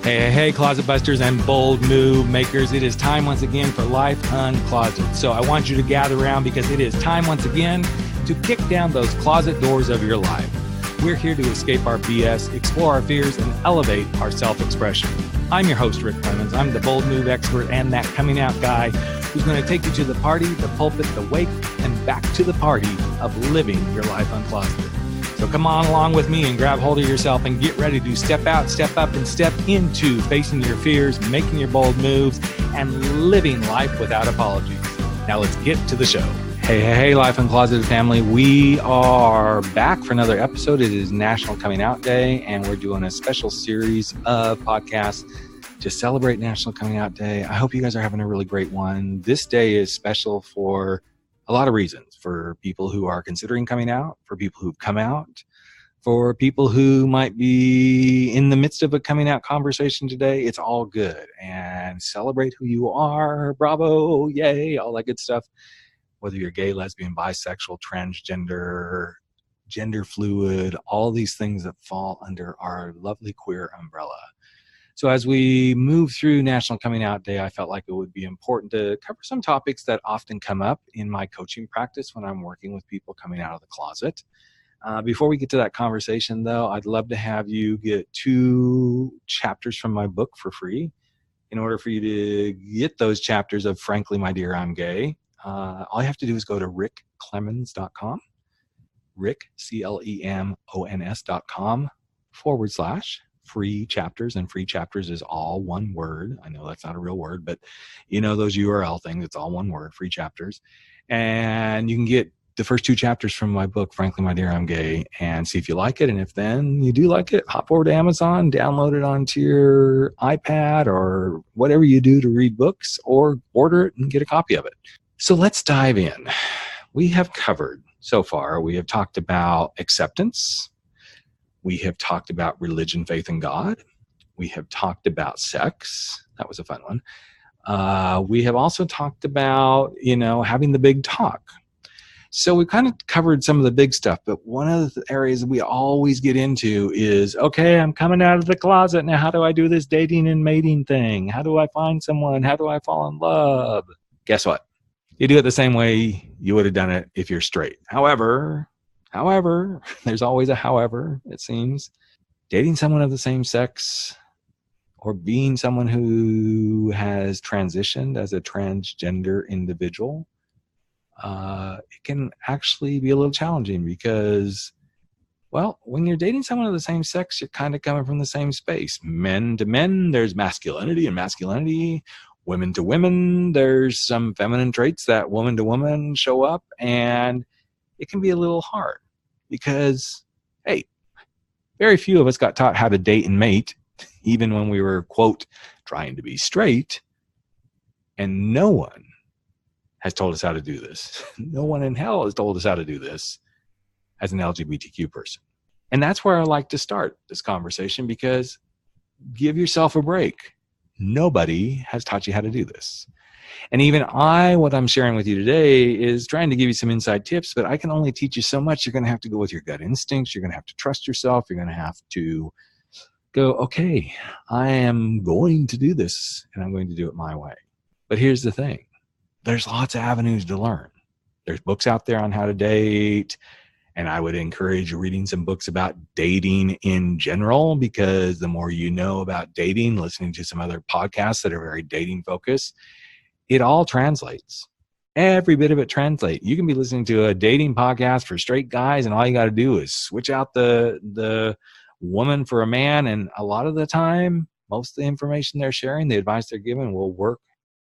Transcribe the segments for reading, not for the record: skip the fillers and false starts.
Hey, closet busters and bold move makers. It is time once again for Life Uncloseted. So I want you to gather around because it is time once again to kick down those closet doors of your life. We're here to escape our BS, explore our fears, and elevate our self-expression. I'm your host, Rick Clemens. I'm the bold move expert and that coming out guy who's going to take you to the party, the pulpit, the wake, and back to the party of living your life uncloseted. So come on along with me and grab hold of yourself and get ready to step out, step up, and step into facing your fears, making your bold moves, and living life without apologies. Now let's get to the show. Hey, Life Uncloseted family. We are back for another episode. It is National Coming Out Day, and we're doing a special series of podcasts to celebrate National Coming Out Day. I hope you guys are having a really great one. This day is special for a lot of reasons. For people who are considering coming out, for people who've come out, for people who might be in the midst of a coming out conversation today. It's all good. And celebrate who you are. Bravo, yay, all that good stuff. Whether you're gay, lesbian, bisexual, transgender, gender fluid, all these things that fall under our lovely queer umbrella. So as we move through National Coming Out Day, I felt like it would be important to cover some topics that often come up in my coaching practice when I'm working with people coming out of the closet. Before we get to that conversation, though, I'd love to have you get 2 chapters from my book for free. In order for you to get those chapters of Frankly, My Dear, I'm Gay, all you have to do is go to rickclemens.com, rickclemons.com/free chapters, and free chapters is all one word. I know that's not a real word, but you know those URL things, it's all one word, free chapters. And you can get the first 2 chapters from my book, Frankly, My Dear, I'm Gay, and see if you like it. And if then you do like it, hop over to Amazon, download it onto your iPad or whatever you do to read books, or order it and get a copy of it. So let's dive in. We have covered so far, we have talked about acceptance. We have talked about religion, faith, and God. We have talked about sex. That was a fun one. We have also talked about, having the big talk. So we kind of covered some of the big stuff, but one of the areas we always get into is, okay, I'm coming out of the closet. Now, how do I do this dating and mating thing? How do I find someone? How do I fall in love? Guess what? You do it the same way you would have done it if you're straight. However, there's always a however, it seems. Dating someone of the same sex or being someone who has transitioned as a transgender individual, it can actually be a little challenging because, well, when you're dating someone of the same sex, you're kind of coming from the same space. Men to men, there's masculinity and masculinity. Women to women, there's some feminine traits that woman to woman show up, and it can be a little hard because, hey, very few of us got taught how to date and mate, even when we were, quote, trying to be straight, and no one has told us how to do this. No one in hell has told us how to do this as an LGBTQ person. And that's where I like to start this conversation, because give yourself a break. Nobody has taught you how to do this. And even what I'm sharing with you today is trying to give you some inside tips, but I can only teach you so much. You're going to have to go with your gut instincts. You're going to have to trust yourself. You're going to have to go, okay, I am going to do this, and I'm going to do it my way. But here's the thing. There's lots of avenues to learn. There's books out there on how to date. And I would encourage you reading some books about dating in general, because the more you know about dating, listening to some other podcasts that are very dating focused, it all translates. Every bit of it translates. You can be listening to a dating podcast for straight guys, and all you got to do is switch out the woman for a man. And a lot of the time, most of the information they're sharing, the advice they're giving, will work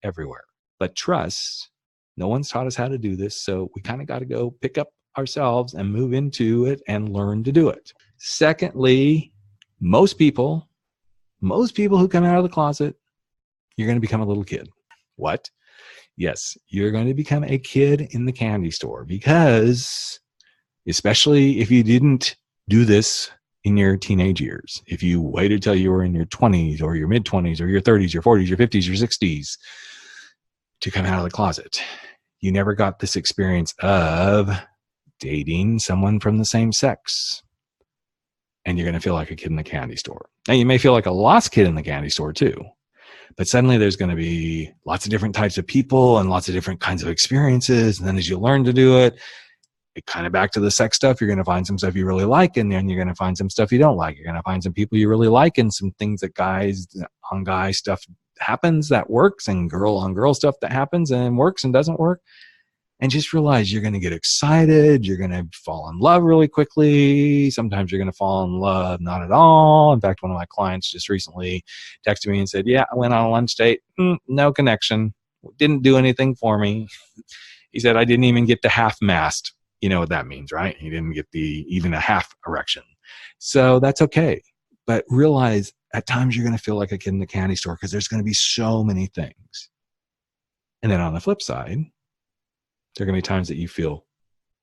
everywhere. But trust, no one's taught us how to do this. So we kind of got to go pick up ourselves and move into it and learn to do it. Secondly, most people who come out of the closet, you're going to become a little kid. What? Yes, you're going to become a kid in the candy store, because especially if you didn't do this in your teenage years, if you waited till you were in your 20s or your mid-20s or your 30s, your 40s, your 50s, your 60s to come out of the closet, you never got this experience of dating someone from the same sex and you're going to feel like a kid in the candy store. Now, you may feel like a lost kid in the candy store too, but suddenly there's going to be lots of different types of people and lots of different kinds of experiences. And then as you learn to do it, kind of back to the sex stuff, you're going to find some stuff you really like, and then you're going to find some stuff you don't like. You're going to find some people you really like, and some things that guys on guy stuff happens that works, and girl on girl stuff that happens and works and doesn't work. And just realize you're going to get excited. You're going to fall in love really quickly. Sometimes you're going to fall in love not at all. In fact, one of my clients just recently texted me and said, yeah, I went on a lunch date. No connection. Didn't do anything for me. He said, I didn't even get the half-mast. You know what that means, right? He didn't get even a half erection. So that's okay. But realize at times you're going to feel like a kid in the candy store because there's going to be so many things. And then on the flip side, there are going to be times that you feel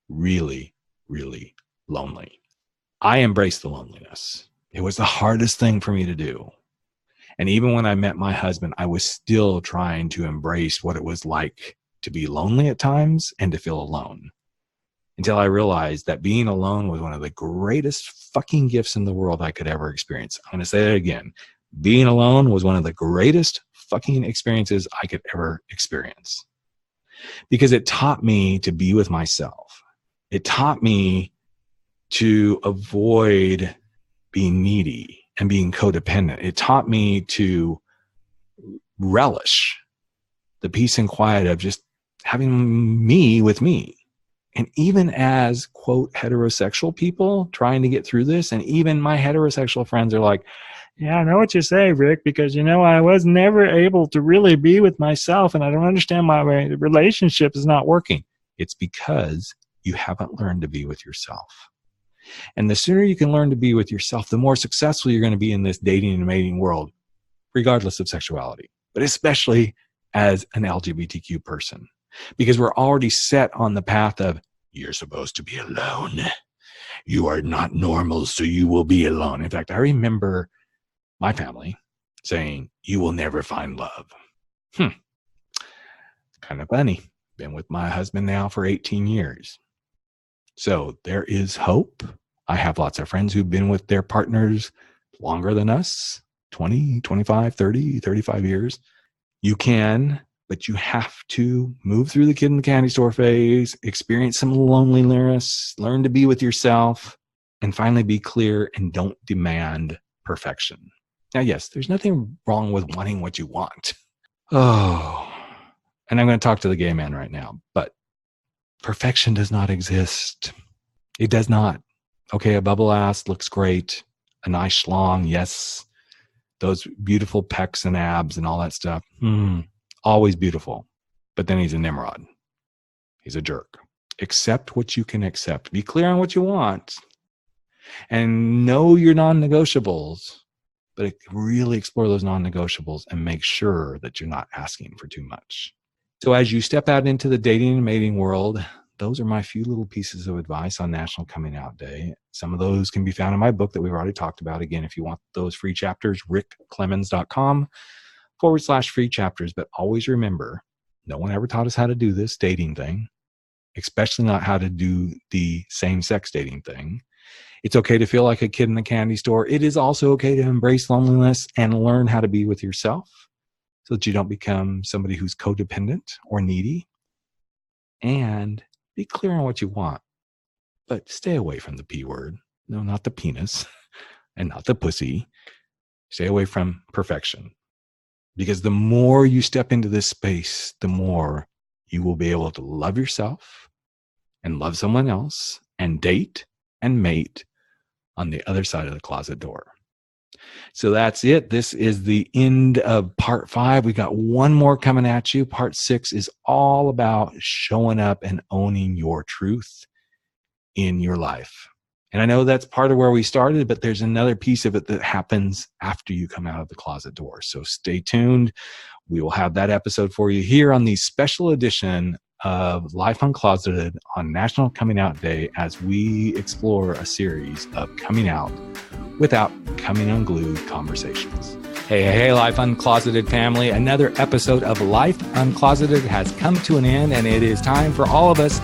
really, really lonely. I embraced the loneliness. It was the hardest thing for me to do. And even when I met my husband, I was still trying to embrace what it was like to be lonely at times and to feel alone. Until I realized that being alone was one of the greatest fucking gifts in the world I could ever experience. I'm going to say that again. Being alone was one of the greatest fucking experiences I could ever experience. Because it taught me to be with myself. It taught me to avoid being needy and being codependent. It taught me to relish the peace and quiet of just having me with me. And even as, quote, heterosexual people trying to get through this, and even my heterosexual friends are like, yeah, I know what you say, Rick, because, I was never able to really be with myself, and I don't understand why my relationship is not working. It's because you haven't learned to be with yourself. And the sooner you can learn to be with yourself, the more successful you're going to be in this dating and mating world, regardless of sexuality, but especially as an LGBTQ person. Because we're already set on the path of, you're supposed to be alone. You are not normal, so you will be alone. In fact, I remember my family saying, you will never find love. Kind of funny. Been with my husband now for 18 years. So there is hope. I have lots of friends who've been with their partners longer than us, 20, 25, 30, 35 years. You can, but you have to move through the kid in the candy store phase, experience some loneliness, learn to be with yourself, and finally be clear and don't demand perfection. Now, yes, there's nothing wrong with wanting what you want. Oh, and I'm going to talk to the gay man right now, but perfection does not exist. It does not. Okay, a bubble ass looks great. A nice schlong, yes. Those beautiful pecs and abs and all that stuff. Always beautiful. But then he's a Nimrod. He's a jerk. Accept what you can accept. Be clear on what you want. And know your non-negotiables. But really explore those non-negotiables and make sure that you're not asking for too much. So as you step out into the dating and mating world, those are my few little pieces of advice on National Coming Out Day. Some of those can be found in my book that we've already talked about. Again, if you want those free chapters, rickclemens.com/free chapters. But always remember, no one ever taught us how to do this dating thing, especially not how to do the same-sex dating thing. It's okay to feel like a kid in the candy store. It is also okay to embrace loneliness and learn how to be with yourself so that you don't become somebody who's codependent or needy. And be clear on what you want, but stay away from the P word. No, not the penis and not the pussy. Stay away from perfection. Because the more you step into this space, the more you will be able to love yourself and love someone else and date and mate on the other side of the closet door. So that's it. This is the end of part 5. We got one more coming at you. Part 6 is all about showing up and owning your truth in your life. And I know that's part of where we started, but there's another piece of it that happens after you come out of the closet door. So stay tuned. We will have that episode for you here on the special edition of Life Uncloseted on National Coming Out Day as we explore a series of coming out without coming unglued conversations. Hey, Life Uncloseted family. Another episode of Life Uncloseted has come to an end, and it is time for all of us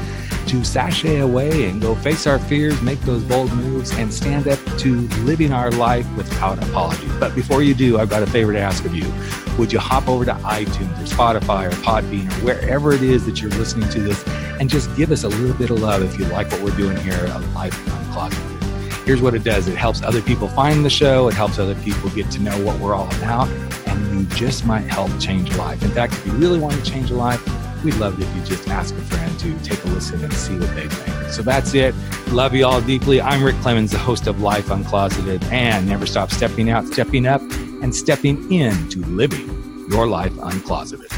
to sashay away and go face our fears, make those bold moves, and stand up to living our life without apology. But before you do, I've got a favor to ask of you. Would you hop over to iTunes or Spotify or Podbean or wherever it is that you're listening to this and just give us a little bit of love if you like what we're doing here at Life Uncloseted. Here's what it does. It helps other people find the show. It helps other people get to know what we're all about. And you just might help change a life. In fact, if you really want to change a life, we'd love it if you just ask a friend to take a listen and see what they think. So that's it. Love you all deeply. I'm Rick Clemens, the host of Life Uncloseted, and never stop stepping out, stepping up, and stepping into living your life uncloseted.